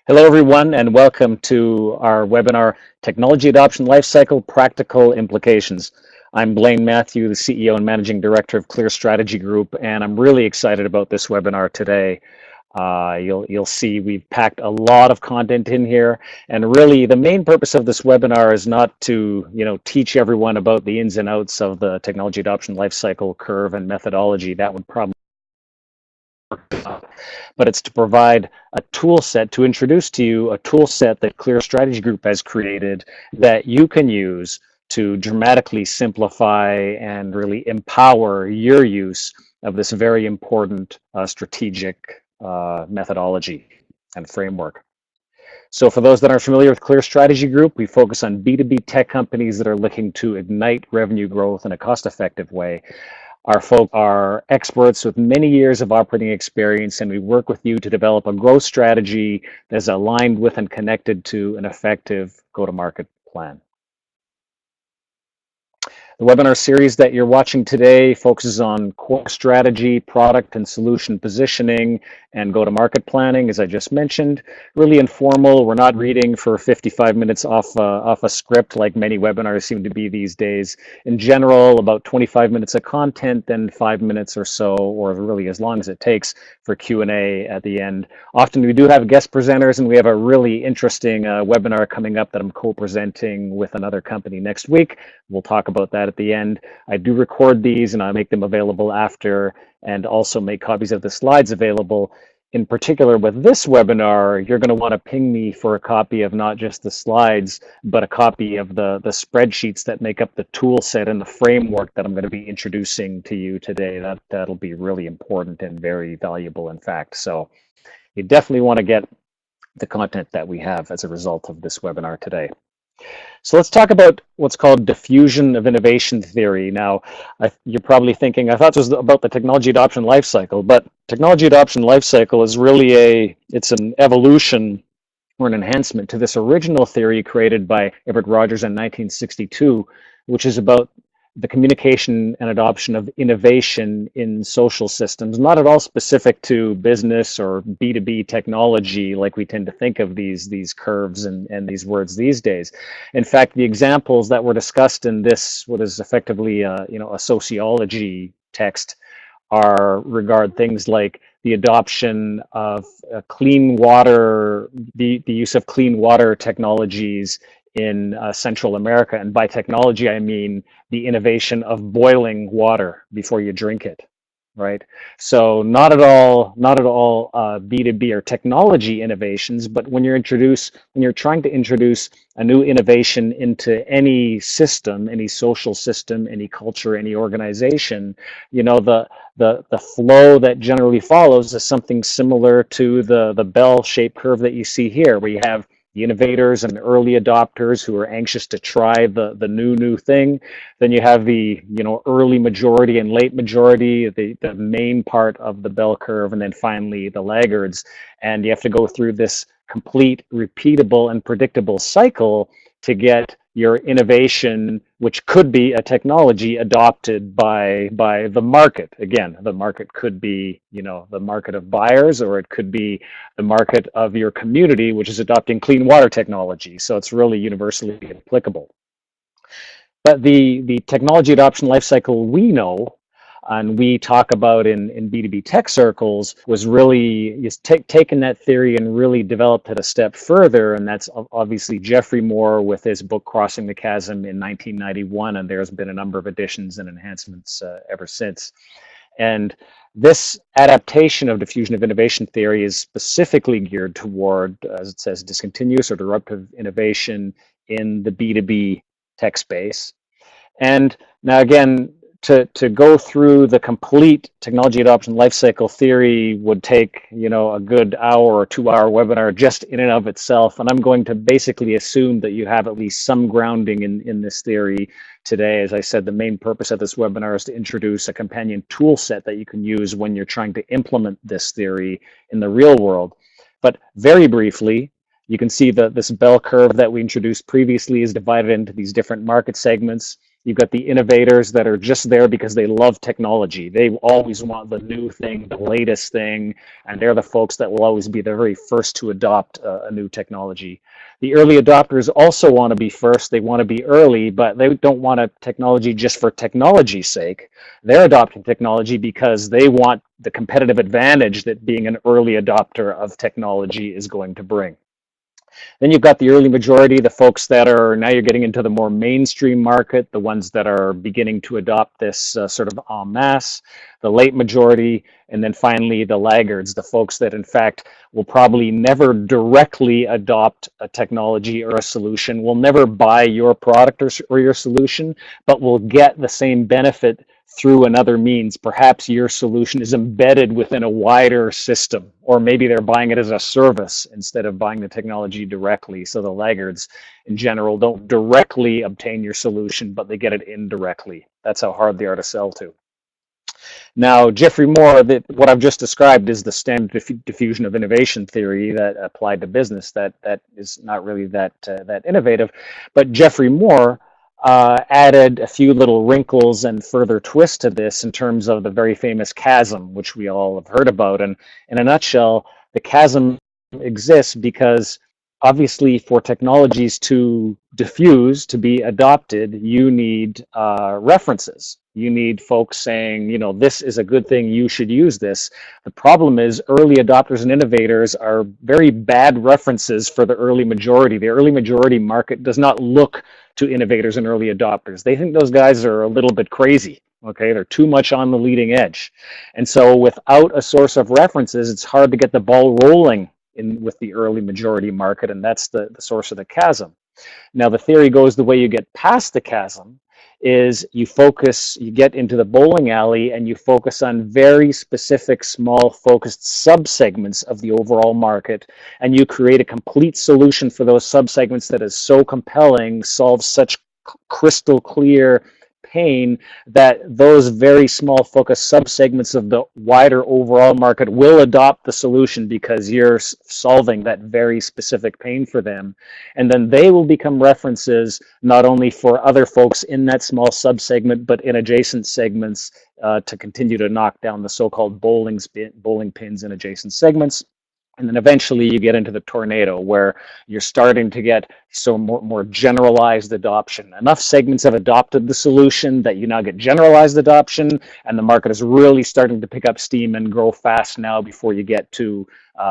Hello, everyone, and welcome to our webinar, Technology Adoption Lifecycle Practical Implications. I'm Blaine Mathieu, the CEO and Managing Director of Clear Strategy Group, and I'm really excited about this webinar today. You'll see we've packed a lot of content in here, and really the main purpose of this webinar is not to teach everyone about the ins and outs of the technology adoption lifecycle curve and methodology. That would probably, but it's to provide a tool set, to introduce to you a tool set that Clear Strategy Group has created that you can use to dramatically simplify and really empower your use of this very important strategic methodology and framework. So for those that aren't familiar with Clear Strategy Group, we focus on B2B tech companies that are looking to ignite revenue growth in a cost-effective way. Our folk are experts with many years of operating experience, and we work with you to develop a growth strategy that's aligned with and connected to an effective go-to-market plan. The webinar series that you're watching today focuses on core strategy, product and solution positioning, and go-to-market planning, as I just mentioned. Really informal. We're not reading for 55 minutes off a script like many webinars seem to be these days. In general, about 25 minutes of content, then 5 minutes or so, or really as long as it takes for Q&A at the end. Often we do have guest presenters, and we have a really interesting webinar coming up that I'm co-presenting with another company next week. We'll talk about that at the end. I do record these and I make them available after, and also make copies of the slides available. In particular, with this webinar, you're going to want to ping me for a copy of not just the slides, but a copy of the spreadsheets that make up the tool set and the framework that I'm going to be introducing to you today. That'll be really important and very valuable, in fact. So you definitely want to get the content that we have as a result of this webinar today. So let's talk about what's called diffusion of innovation theory. Now, you're probably thinking, I thought this was about the technology adoption lifecycle, but technology adoption lifecycle is really it's an evolution or an enhancement to this original theory created by Everett Rogers in 1962, which is about the communication and adoption of innovation in social systems, not at all specific to business or B2B technology like we tend to think of these curves and these words these days. In fact, the examples that were discussed in this, what is effectively a sociology text, regard things like the adoption of clean water, the use of clean water technologies in Central America. And by technology, I mean the innovation of boiling water before you drink it, right? So not at all B2B or technology innovations, but when you're trying to introduce a new innovation into any system, any social system, any culture, any organization, the flow that generally follows is something similar to the bell-shaped curve that you see here, where you have the innovators and early adopters who are anxious to try the new thing. Then you have the early majority and late majority, the main part of the bell curve, and then finally the laggards. And you have to go through this complete, repeatable, and predictable cycle to get your innovation, which could be a technology, adopted by the market. Again, the market could be the market of buyers, or it could be the market of your community, which is adopting clean water technology. So it's really universally applicable. But the technology adoption lifecycle we know and we talk about in B2B tech circles was really taken that theory and really developed it a step further. And that's obviously Jeffrey Moore with his book Crossing the Chasm in 1991. And there's been a number of additions and enhancements ever since. And this adaptation of diffusion of innovation theory is specifically geared toward, as it says, discontinuous or disruptive innovation in the B2B tech space. And now again, to go through the complete technology adoption lifecycle theory would take a good hour or 2-hour webinar just in and of itself. And I'm going to basically assume that you have at least some grounding in this theory today. As I said, the main purpose of this webinar is to introduce a companion tool set that you can use when you're trying to implement this theory in the real world. But very briefly, you can see that this bell curve that we introduced previously is divided into these different market segments. You've got the innovators that are just there because they love technology. They always want the new thing, the latest thing, and they're the folks that will always be the very first to adopt a new technology. The early adopters also want to be first. They want to be early, but they don't want a technology just for technology's sake. They're adopting technology because they want the competitive advantage that being an early adopter of technology is going to bring. Then you've got the early majority, the folks that are, now you're getting into the more mainstream market, the ones that are beginning to adopt this sort of en masse, the late majority, and then finally the laggards, the folks that in fact will probably never directly adopt a technology or a solution, will never buy your product or your solution, but will get the same benefit through another means. Perhaps your solution is embedded within a wider system, or maybe they're buying it as a service instead of buying the technology directly. So the laggards in general don't directly obtain your solution, but they get it indirectly. That's how hard they are to sell to. Now, Geoffrey Moore, what I've just described is the standard diffusion of innovation theory that applied to business. That is not really that innovative, but Geoffrey Moore added a few little wrinkles and further twists to this in terms of the very famous chasm, which we all have heard about. And in a nutshell, the chasm exists because obviously for technologies to diffuse, to be adopted, you need references. You need folks saying, you know, this is a good thing, you should use this. The problem is early adopters and innovators are very bad references for the early majority. The early majority market does not look to innovators and early adopters. They think those guys are a little bit crazy. Okay, they're too much on the leading edge. And so without a source of references, it's hard to get the ball rolling with the early majority market, and that's the source of the chasm. Now, the theory goes the way you get past the chasm is you get into the bowling alley and you focus on very specific, small, focused subsegments of the overall market, and you create a complete solution for those subsegments that is so compelling, solves such crystal clear pain that those very small focused subsegments of the wider overall market will adopt the solution because you're solving that very specific pain for them. And then they will become references not only for other folks in that small subsegment, but in adjacent segments to continue to knock down the so-called bowling pins in adjacent segments. And then eventually you get into the tornado where you're starting to get more generalized adoption. Enough segments have adopted the solution that you now get generalized adoption, and the market is really starting to pick up steam and grow fast now before you get to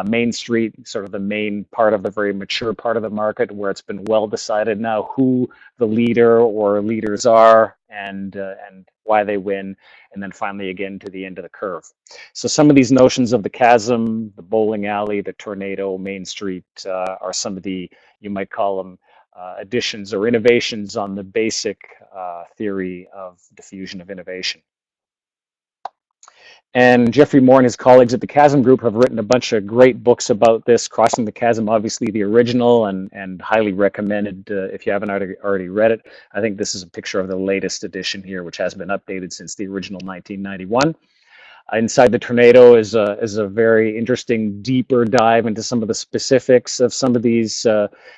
Main Street, sort of the main part of the very mature part of the market where it's been well decided now who the leader or leaders are and why they win, and then finally again to the end of the curve. So some of these notions of the chasm, the bowling alley, the tornado, Main Street are some of the, you might call them, additions or innovations on the basic theory of diffusion of innovation. And Geoffrey Moore and his colleagues at the Chasm Group have written a bunch of great books about this. Crossing the Chasm, obviously the original, and highly recommended if you haven't already read it. I think this is a picture of the latest edition here, which has been updated since the original 1991. Inside the Tornado is a very interesting, deeper dive into some of the specifics of some of these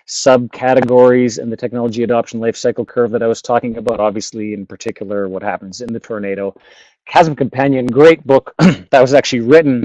subcategories in the technology adoption life cycle curve that I was talking about. Obviously, in particular, what happens in the tornado. Chasm Companion, great book that was actually written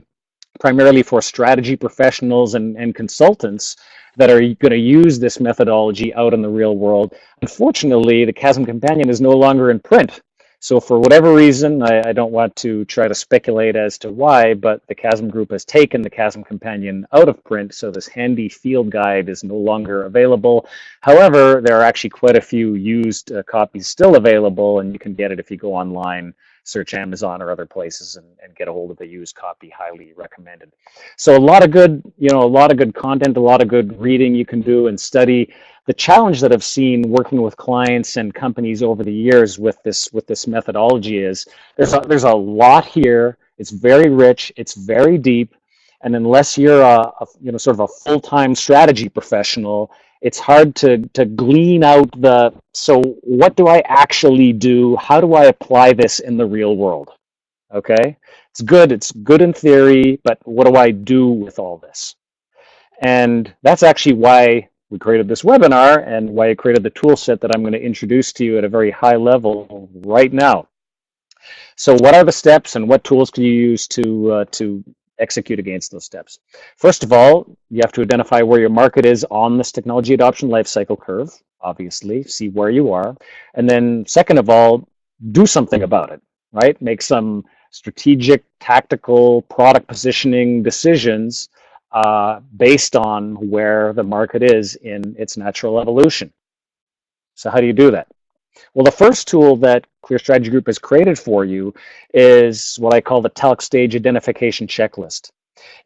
primarily for strategy professionals and consultants that are going to use this methodology out in the real world. Unfortunately, the Chasm Companion is no longer in print. So for whatever reason, I don't want to try to speculate as to why, but the Chasm Group has taken the Chasm Companion out of print, so this handy field guide is no longer available. However, there are actually quite a few used copies still available, and you can get it if you go online, search Amazon or other places, and get a hold of the used copy. Highly recommended. So a lot of good, a lot of good content, a lot of good reading you can do and study. The challenge that I've seen working with clients and companies over the years with this methodology is there's a lot here. It's very rich. It's very deep, and unless you're sort of a full-time strategy professional, it's hard to glean out so what do I actually do? How do I apply this in the real world? Okay, it's good in theory, but what do I do with all this? And that's actually why we created this webinar and why I created the tool set that I'm going to introduce to you at a very high level right now. So what are the steps and what tools can you use to execute against those steps? First of all, you have to identify where your market is on this technology adoption lifecycle curve, obviously, see where you are. And then second of all, do something about it, right? Make some strategic, tactical product positioning decisions based on where the market is in its natural evolution. So how do you do that? Well, the first tool that Clear Strategy Group has created for you is what I call the TALC stage identification checklist.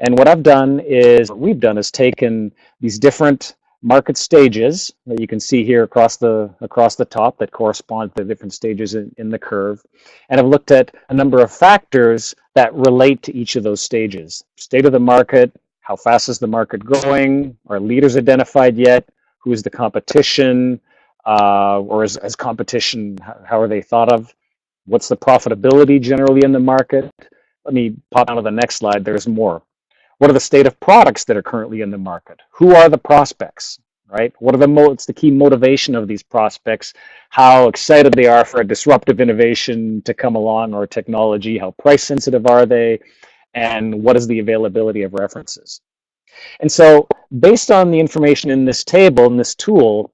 And what we've done is taken these different market stages that you can see here across the top that correspond to different stages in the curve, and have looked at a number of factors that relate to each of those stages. State of the market, how fast is the market growing, are leaders identified yet, who is the competition, or as competition, how are they thought of? What's the profitability generally in the market? Let me pop down to the next slide. There's more. What are the state of products that are currently in the market? Who are the prospects, right? What's the key motivation of these prospects? How excited they are for a disruptive innovation to come along or technology? How price sensitive are they? And what is the availability of references? And so based on the information in this table, in this tool,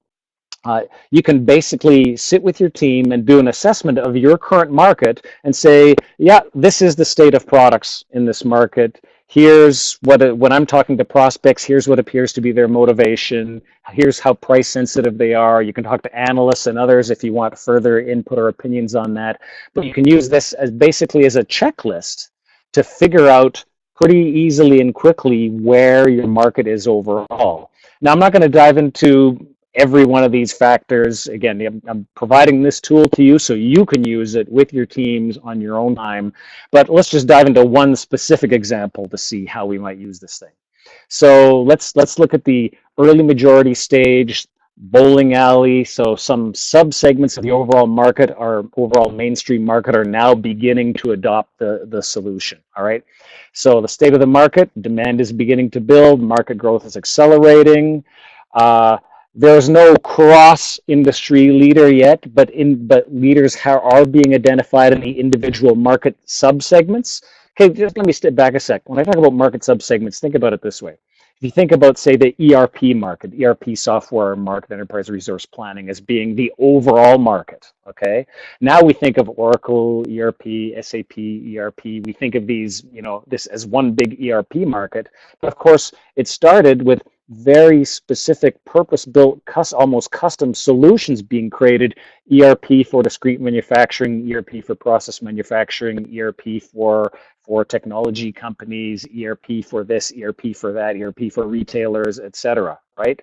you can basically sit with your team and do an assessment of your current market and say, yeah, this is the state of products in this market. Here's when I'm talking to prospects, here's what appears to be their motivation. Here's how price sensitive they are. You can talk to analysts and others if you want further input or opinions on that. But you can use this as basically as a checklist to figure out pretty easily and quickly where your market is overall. Now, I'm not going to dive into every one of these factors. Again, I'm providing this tool to you so you can use it with your teams on your own time. But let's just dive into one specific example to see how we might use this thing. So let's look at the early majority stage, bowling alley. So some subsegments of the overall market, our overall mainstream market, are now beginning to adopt the solution. All right. So the state of the market, demand is beginning to build, market growth is accelerating. There's no cross-industry leader yet, but leaders are being identified in the individual market subsegments. Okay, just let me step back a sec. When I talk about market subsegments, think about it this way. If you think about, say, the ERP market, ERP software market, enterprise resource planning, as being the overall market, okay? Now we think of Oracle, ERP, SAP, ERP. We think of these, this as one big ERP market. But of course, it started with very specific purpose-built, almost custom solutions being created. ERP for discrete manufacturing, ERP for process manufacturing, ERP for technology companies, ERP for this, ERP for that, ERP for retailers, etc. Right?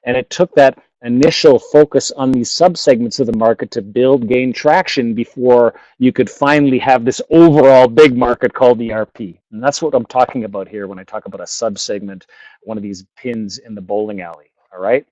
And it took that initial focus on these subsegments of the market to gain traction before you could finally have this overall big market called ERP. And that's what I'm talking about here when I talk about a subsegment, one of these pins in the bowling alley. All right.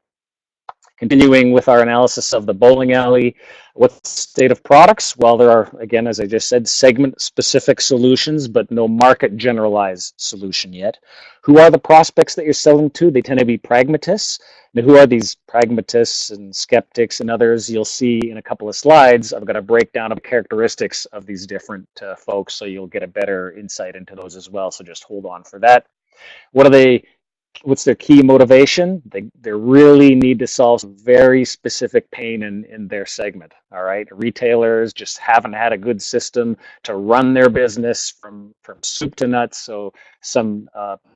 Continuing with our analysis of the bowling alley, what's the state of products? Well, there are, again, as I just said, segment-specific solutions, but no market-generalized solution yet. Who are the prospects that you're selling to? They tend to be pragmatists. Now, who are these pragmatists and skeptics and others? You'll see in a couple of slides. I've got a breakdown of the characteristics of these different folks, so you'll get a better insight into those as well. So just hold on for that. What's their key motivation? They really need to solve some very specific pain in their segment. All right, retailers just haven't had a good system to run their business from soup to nuts. So some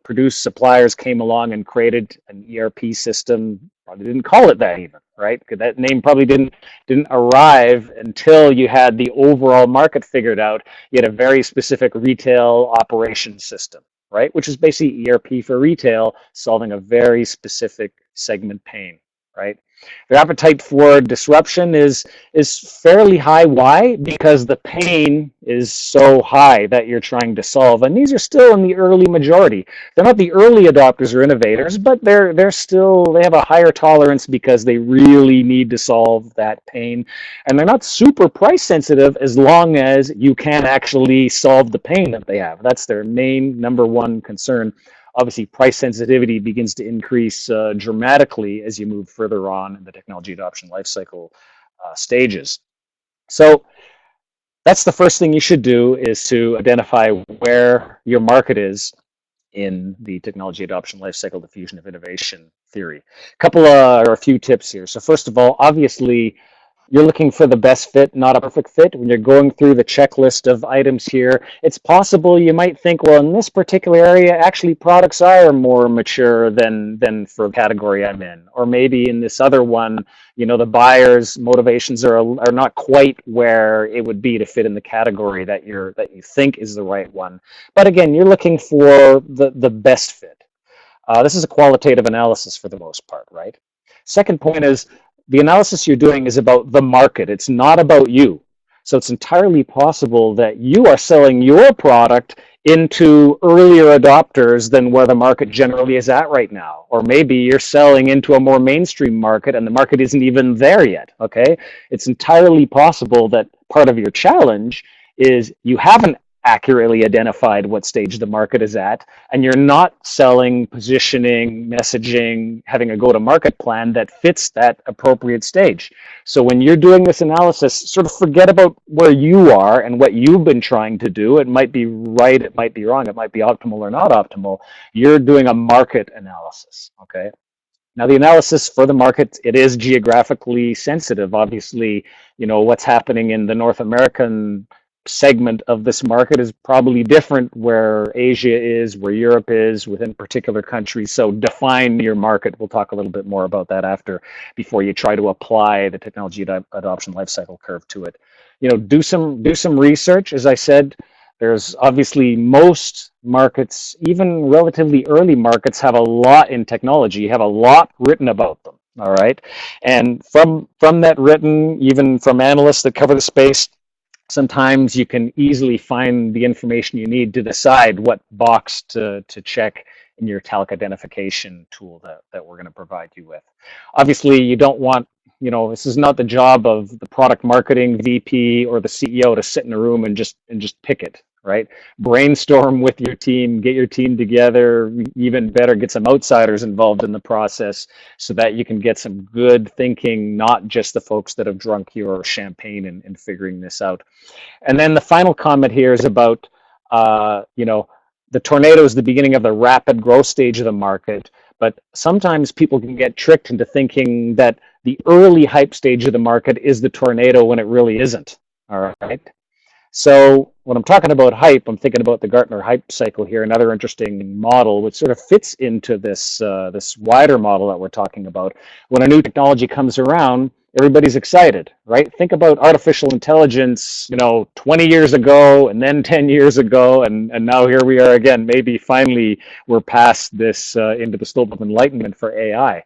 produced suppliers came along and created an ERP system. Probably didn't call it that even, right? Because that name probably didn't arrive until you had the overall market figured out. You had a very specific retail operation system, right? Which is basically ERP for retail, solving a very specific segment pain, right? Their appetite for disruption is fairly high. Why? Because the pain is so high that you're trying to solve. And these are still in the early majority. They're not the early adopters or innovators, but they have a higher tolerance because they really need to solve that pain. And they're not super price sensitive as long as you can actually solve the pain that they have. That's their main number one concern. obviously price sensitivity begins to increase dramatically as you move further on in the technology adoption lifecycle stages. So that's the first thing you should do, is to identify where your market is in the technology adoption lifecycle diffusion of innovation theory. A couple or a few tips here. So first of all, obviously, you're looking for the best fit, not a perfect fit. When you're going through the checklist of items here, it's possible you might think, well, in this particular area, actually products are more mature than for the category I'm in. Or maybe in this other one, the buyer's motivations are not quite where it would be to fit in the category that you think is the right one. But again, you're looking for the best fit. This is a qualitative analysis for the most part, right? Second point is, the analysis you're doing is about the market. It's not about you. So it's entirely possible that you are selling your product into earlier adopters than where the market generally is at right now. Or maybe you're selling into a more mainstream market and the market isn't even there yet, okay? It's entirely possible that part of your challenge is you haven't accurately identified what stage the market is at, and you're not selling, positioning, messaging, having a go-to-market plan that fits that appropriate stage. So when you're doing this analysis, sort of forget about where you are and what you've been trying to do. It might be right, it might be wrong, it might be optimal or not optimal. You're doing a market analysis, okay? Now, the analysis for the market, it is geographically sensitive. Obviously, what's happening in the North American segment of this market is probably different where Asia is, where Europe is, within particular countries. So define your market. We'll talk a little bit more about that before you try to apply the technology adoption lifecycle curve to it. Do some research. As I said, there's obviously most markets, even relatively early markets, have a lot in technology, have a lot written about them. All right. And from that written, even from analysts that cover the space, sometimes you can easily find the information you need to decide what box to check in your TALC identification tool that we're going to provide you with. Obviously, you don't want, this is not the job of the product marketing VP or the CEO to sit in a room and just pick it, right? Brainstorm with your team, get your team together, even better, get some outsiders involved in the process so that you can get some good thinking, not just the folks that have drunk your champagne in figuring this out. And then the final comment here is about, the tornado is the beginning of the rapid growth stage of the market, but sometimes people can get tricked into thinking that the early hype stage of the market is the tornado when it really isn't, all right? So when I'm talking about hype, I'm thinking about the Gartner hype cycle here, another interesting model which sort of fits into this wider model that we're talking about. When a new technology comes around, everybody's excited, right? Think about artificial intelligence, 20 years ago and then 10 years ago, and now here we are again. Maybe finally we're past this into the slope of enlightenment for AI.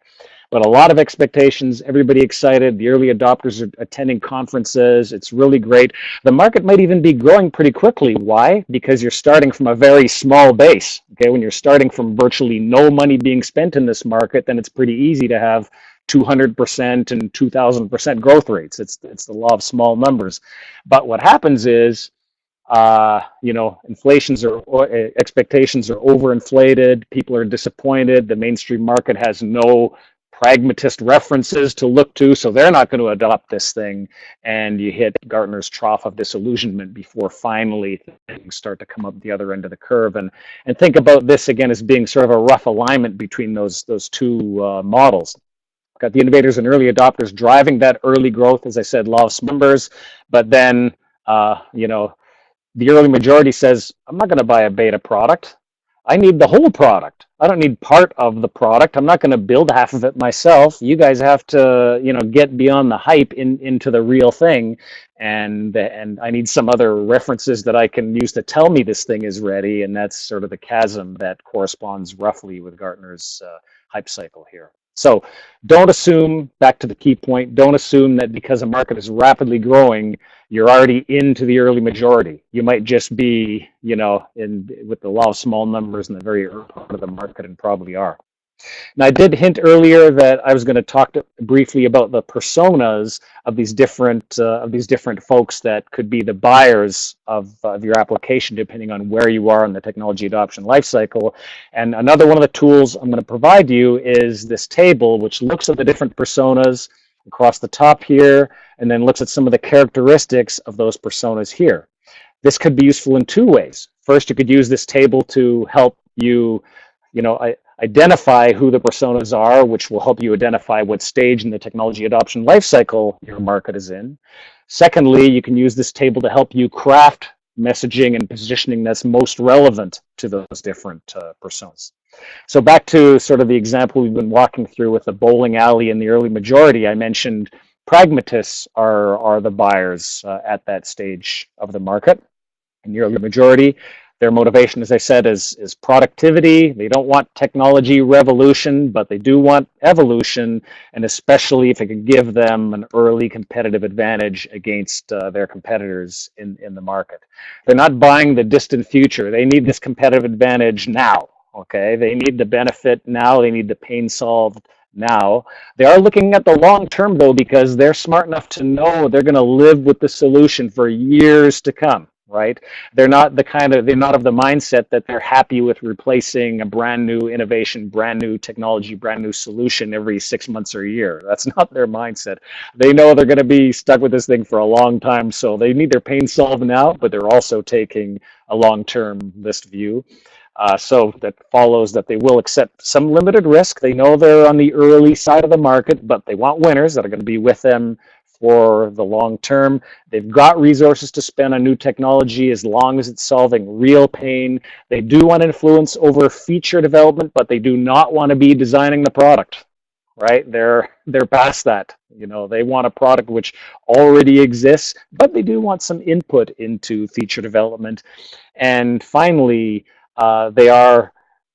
But a lot of expectations, everybody excited. The early adopters are attending conferences. It's really great. The market might even be growing pretty quickly. Why? Because you're starting from a very small base. Okay, when you're starting from virtually no money being spent in this market, then it's pretty easy to have 200% and 2,000% growth rates. It's the law of small numbers. But what happens is, inflations expectations are overinflated. People are disappointed. The mainstream market has no pragmatist references to look to, so they're not going to adopt this thing, and you hit Gartner's trough of disillusionment before finally things start to come up the other end of the curve. And think about this again as being sort of a rough alignment between those two models. Got the innovators and early adopters driving that early growth, as I said, law of numbers, but then the early majority says, I'm not going to buy a beta product. I need the whole product. I don't need part of the product. I'm not going to build half of it myself. You guys have to, get beyond the hype into the real thing. And I need some other references that I can use to tell me this thing is ready. And that's sort of the chasm that corresponds roughly with Gartner's hype cycle here. So don't assume, back to the key point, don't assume that because a market is rapidly growing, you're already into the early majority. You might just be, with the law of small numbers in the very early part of the market, and probably are. Now, I did hint earlier that I was going to talk briefly about the personas of these different folks that could be the buyers of your application, depending on where you are in the technology adoption lifecycle. And another one of the tools I'm going to provide you is this table, which looks at the different personas across the top here, and then looks at some of the characteristics of those personas here. This could be useful in two ways. First, you could use this table to help you, identify who the personas are, which will help you identify what stage in the technology adoption lifecycle your market is in. Secondly, you can use this table to help you craft messaging and positioning that's most relevant to those different personas. So back to sort of the example we've been walking through with the bowling alley and the early majority, I mentioned pragmatists are the buyers at that stage of the market. In the early majority, their motivation, as I said, is productivity. They don't want technology revolution, but they do want evolution, and especially if it can give them an early competitive advantage against their competitors in the market. They're not buying the distant future. They need this competitive advantage now. Okay, they need the benefit now. They need the pain solved now. They are looking at the long term though, because they're smart enough to know they're going to live with the solution for years to come, right? They're not of the mindset that they're happy with replacing a brand new innovation, brand new technology, brand new solution every 6 months or a year. That's not their mindset. They know they're going to be stuck with this thing for a long time, so they need their pain solved now, but they're also taking a long-term list view. So that follows that they will accept some limited risk. They know they're on the early side of the market, but they want winners that are going to be with them for the long term. They've got resources to spend on new technology as long as it's solving real pain. They do want influence over feature development, but they do not want to be designing the product, right? They're past that. They want a product which already exists, but they do want some input into feature development. And finally, they are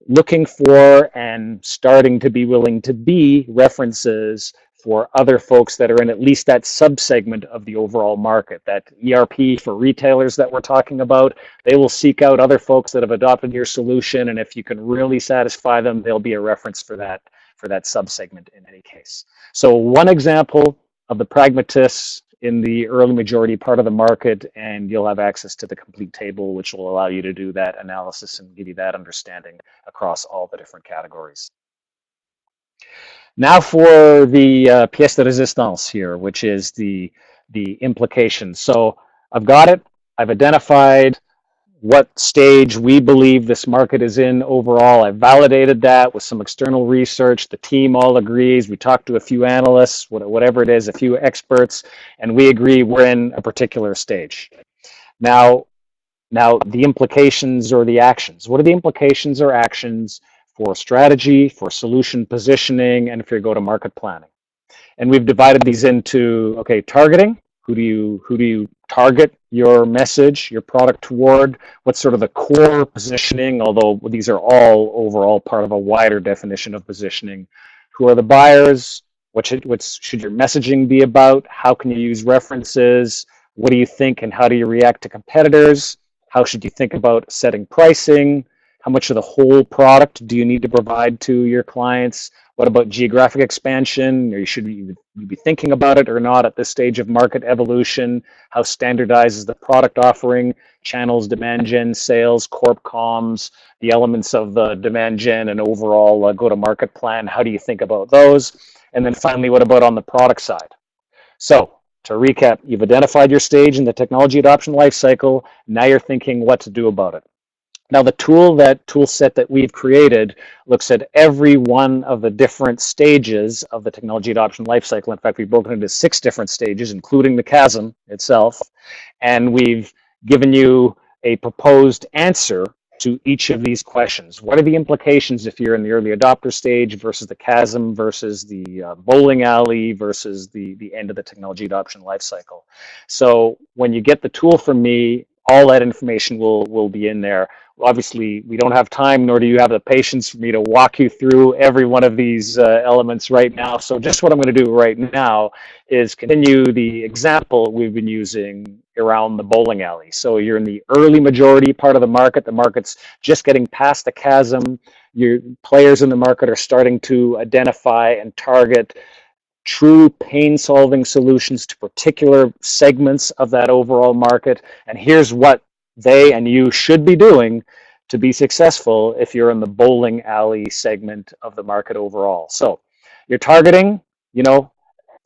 looking for and starting to be willing to be references for other folks that are in at least that subsegment of the overall market. That ERP for retailers that we're talking about, they will seek out other folks that have adopted your solution, and if you can really satisfy them, they'll be a reference for that subsegment in any case. So one example of the pragmatists in the early majority part of the market, and you'll have access to the complete table, which will allow you to do that analysis and give you that understanding across all the different categories. Now for the pièce de résistance here, which is the implications. So I've got it. I've identified what stage we believe this market is in overall. I validated that with some external research. The team all agrees. We talked to a few analysts, whatever it is, a few experts, and we agree we're in a particular stage. Now the implications or the actions. What are the implications or actions for strategy, for solution positioning, and for your go-to-market planning? And we've divided these into, okay, targeting. Who do you target your message, your product toward? What's sort of the core positioning, although these are all overall part of a wider definition of positioning. Who are the buyers? What should your messaging be about? How can you use references? What do you think and how do you react to competitors? How should you think about setting pricing? How much of the whole product do you need to provide to your clients? What about geographic expansion? Or should you be thinking about it or not at this stage of market evolution? How standardized is the product offering? Channels, demand gen, sales, corp comms, the elements of the demand gen and overall go-to-market plan. How do you think about those? And then finally, what about on the product side? So to recap, you've identified your stage in the technology adoption lifecycle. Now you're thinking what to do about it. Now the tool set that we've created looks at every one of the different stages of the technology adoption lifecycle. In fact, we've broken it into 6 different stages, including the chasm itself. And we've given you a proposed answer to each of these questions. What are the implications if you're in the early adopter stage versus the chasm versus the bowling alley versus the end of the technology adoption lifecycle? So when you get the tool from me, all that information will be in there. Obviously, we don't have time, nor do you have the patience for me to walk you through every one of these elements right now. So just what I'm going to do right now is continue the example we've been using around the bowling alley. So you're in the early majority part of the market. The market's just getting past the chasm. Your players in the market are starting to identify and target true pain solving solutions to particular segments of that overall market. And here's what they and you should be doing to be successful if you're in the bowling alley segment of the market overall. So you're targeting, you know,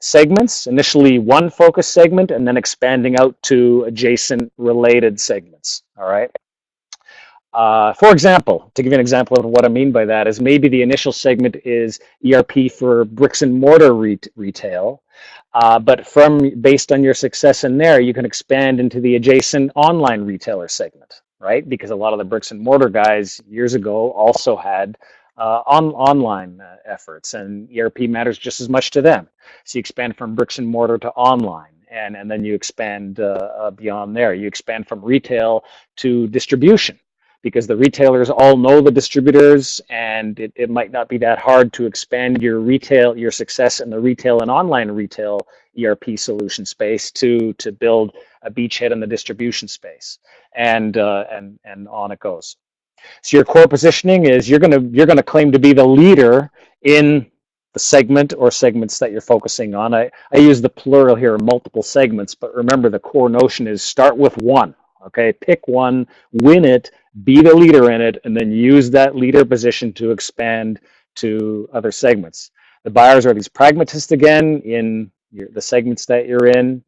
segments, initially one focus segment, and then expanding out to adjacent related segments. All right. For example, to give you an example of what I mean by that is maybe the initial segment is ERP for bricks and mortar retail, but based on your success in there, you can expand into the adjacent online retailer segment, right? Because a lot of the bricks and mortar guys years ago also had online efforts, and ERP matters just as much to them. So you expand from bricks and mortar to online. And then you expand beyond there. You expand from retail to distribution, because the retailers all know the distributors, and it might not be that hard to expand your success in the retail and online retail ERP solution space to build a beachhead in the distribution space, and on it goes. So your core positioning is you're gonna claim to be the leader in the segment or segments that you're focusing on. I use the plural here, multiple segments, but remember the core notion is start with one. Okay, pick one, win it, be the leader in it, and then use that leader position to expand to other segments. The buyers are these pragmatists again in the segments that you're in.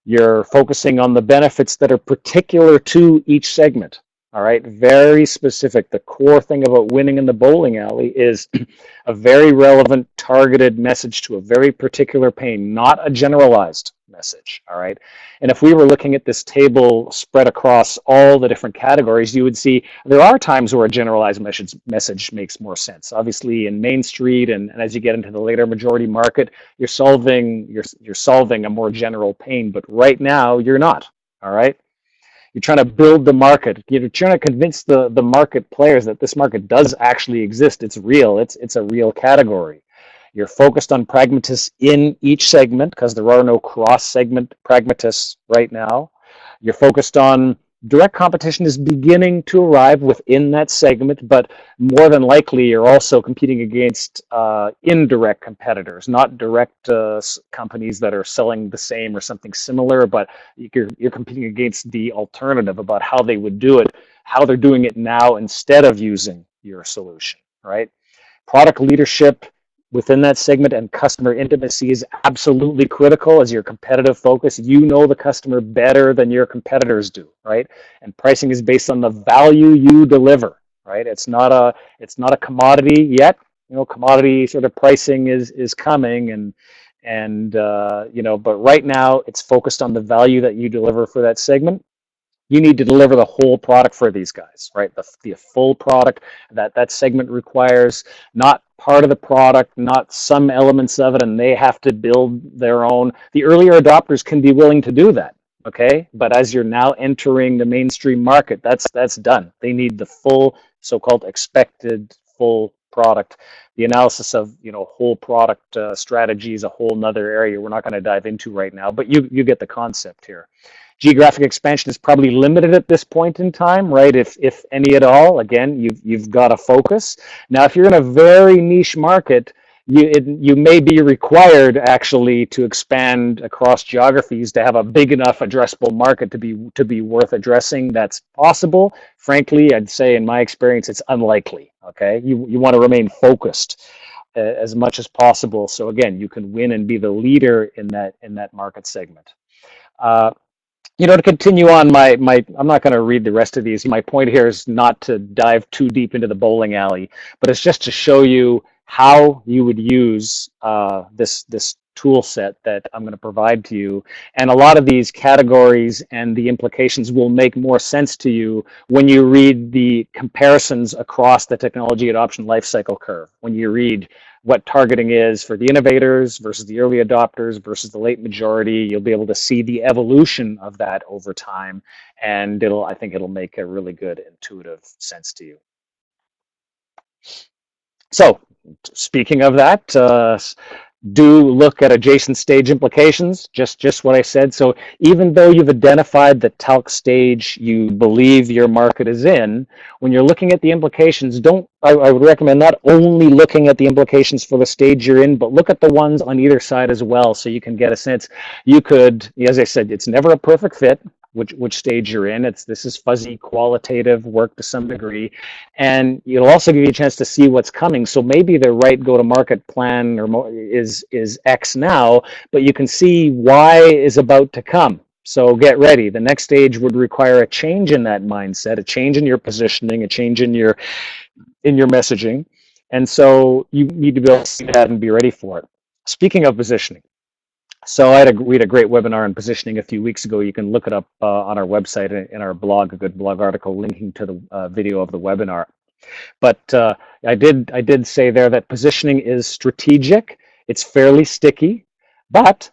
You're focusing on the benefits that are particular to each segment. All right, very specific. The core thing about winning in the bowling alley is a very relevant, targeted message to a very particular pain, not a generalized message. All right, and if we were looking at this table spread across all the different categories, you would see there are times where a generalized message makes more sense. Obviously, in Main Street and as you get into the later majority market, you're solving a more general pain, but right now you're not. All right. You're trying to build the market. You're trying to convince the market players that this market does actually exist. It's real. It's a real category. You're focused on pragmatists in each segment because there are no cross-segment pragmatists right now. You're focused on direct competition is beginning to arrive within that segment, but more than likely you're also competing against indirect competitors, not direct companies that are selling the same or something similar, but you're competing against the alternative about how they would do it, how they're doing it now instead of using your solution, right? Product leadership within that segment and customer intimacy is absolutely critical as your competitive focus. You know the customer better than your competitors do, right? And pricing is based on the value you deliver, right? It's not a commodity yet. You know, commodity sort of pricing is coming, and but right now it's focused on the value that you deliver for that segment. You need to deliver the whole product for these guys, right? The full product that segment requires, not part of the product, not some elements of it, and they have to build their own. The earlier adopters can be willing to do that, okay? But as you're now entering the mainstream market, that's done. They need the full, so-called expected full product. The analysis of whole product strategy is a whole nother area we're not going to dive into right now, but you get the concept here. Geographic expansion is probably limited at this point in time, right? If any at all. Again, you've got to focus. Now, if you're in a very niche market, you may be required actually to expand across geographies to have a big enough addressable market to be worth addressing. That's possible. Frankly, I'd say in my experience, it's unlikely. Okay, you want to remain focused as much as possible. So again, you can win and be the leader in that market segment. To continue on, I'm not going to read the rest of these. My point here is not to dive too deep into the bowling alley, but it's just to show you how you would use this tool set that I'm going to provide to you. And a lot of these categories and the implications will make more sense to you when you read the comparisons across the technology adoption lifecycle curve. When you read what targeting is for the innovators versus the early adopters versus the late majority, you'll be able to see the evolution of that over time. And I think it'll make a really good intuitive sense to you. So, speaking of that, do look at adjacent stage implications, just what I said. So even though you've identified the TALC stage you believe your market is in, when you're looking at the implications, I would recommend not only looking at the implications for the stage you're in, but look at the ones on either side as well, so you can get a sense. You could, as I said, it's never a perfect fit, which stage you're in. This is fuzzy qualitative work to some degree, and it'll also give you a chance to see what's coming. So maybe the right go-to-market plan is X now, but you can see Y is about to come. So get ready. The next stage would require a change in that mindset, a change in your positioning, a change in your messaging, and so you need to be able to see that and be ready for it. Speaking of positioning. So we had a great webinar on positioning a few weeks ago. You can look it up on our website in our blog, a good blog article linking to the video of the webinar. But I did say there that positioning is strategic. It's fairly sticky, but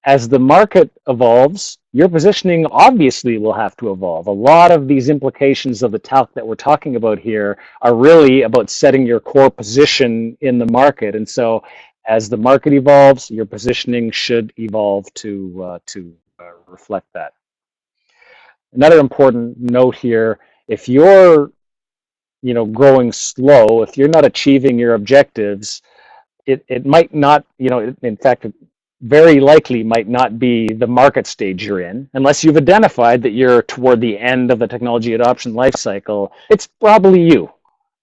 as the market evolves, your positioning obviously will have to evolve. A lot of these implications of the TALC that we're talking about here are really about setting your core position in the market. And so as the market evolves, your positioning should evolve to reflect that. Another important note here, if you're growing slow, if you're not achieving your objectives, it might not, in fact, very likely might not be the market stage you're in, unless you've identified that you're toward the end of the technology adoption life cycle. It's probably you.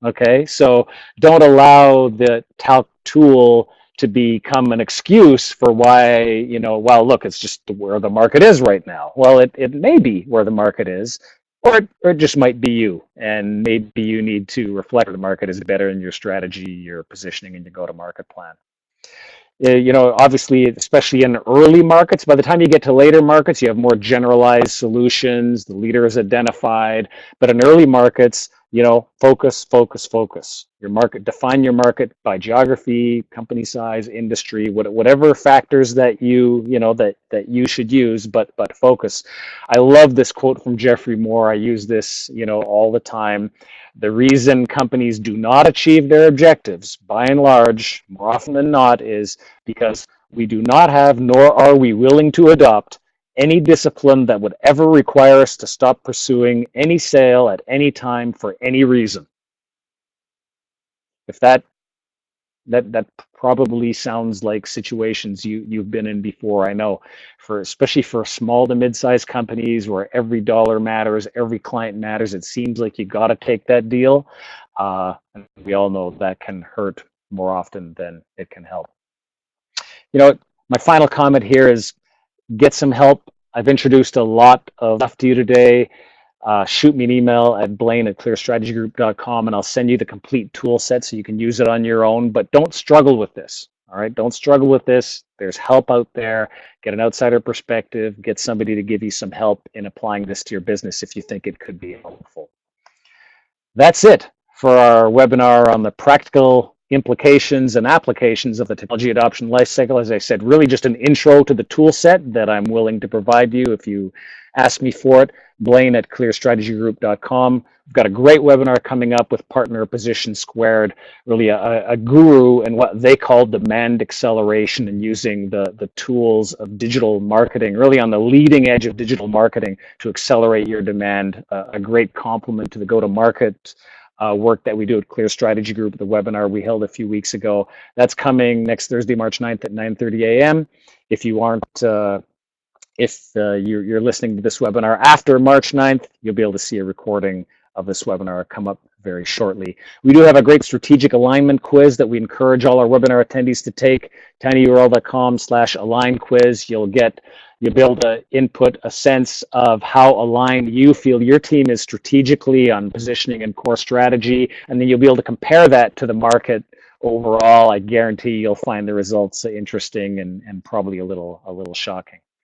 Okay, so don't allow the TALC tool to become an excuse for why, well, look, it's just where the market is right now. Well, it may be where the market is, or it just might be you, and maybe you need to reflect where the market is better in your strategy, your positioning, and your go-to-market plan. Obviously, especially in early markets, by the time you get to later markets, you have more generalized solutions, the leader is identified, but in early markets, focus, focus, focus. Your market, define your market by geography, company size, industry, whatever factors that that you should use, but focus. I love this quote from Jeffrey Moore. I use this, all the time. The reason companies do not achieve their objectives, by and large, more often than not, is because we do not have, nor are we willing to adopt, any discipline that would ever require us to stop pursuing any sale at any time for any reason. If that probably sounds like situations you've been in before, I know, especially for small to mid-sized companies where every dollar matters, every client matters, it seems like you got to take that deal. And we all know that can hurt more often than it can help. My final comment here is get some help. I've introduced a lot of stuff to you today. Shoot me an email at blaine@clearstrategygroup.com, and I'll send you the complete tool set so you can use it on your own. But don't struggle with this. All right, don't struggle with this. There's help out there. Get an outsider perspective. Get somebody to give you some help in applying this to your business if you think it could be helpful. That's it for our webinar on the practical implications and applications of the technology adoption lifecycle. As I said, really just an intro to the tool set that I'm willing to provide you if you ask me for it. Blaine@clearstrategygroup.com. We've got a great webinar coming up with Partner Position Squared, really a guru in what they call demand acceleration and using the tools of digital marketing, really on the leading edge of digital marketing to accelerate your demand. A great complement to the go-to-market work that we do at Clear Strategy Group, the webinar we held a few weeks ago. That's coming next Thursday, March 9th at 9:30 a.m. If you aren't, you're listening to this webinar after March 9th, you'll be able to see a recording of this webinar come up very shortly. We do have a great strategic alignment quiz that we encourage all our webinar attendees to take. tinyurl.com/align quiz. You'll be able to input a sense of how aligned you feel your team is strategically on positioning and core strategy, and then you'll be able to compare that to the market overall, I guarantee you'll find the results interesting and probably a little shocking.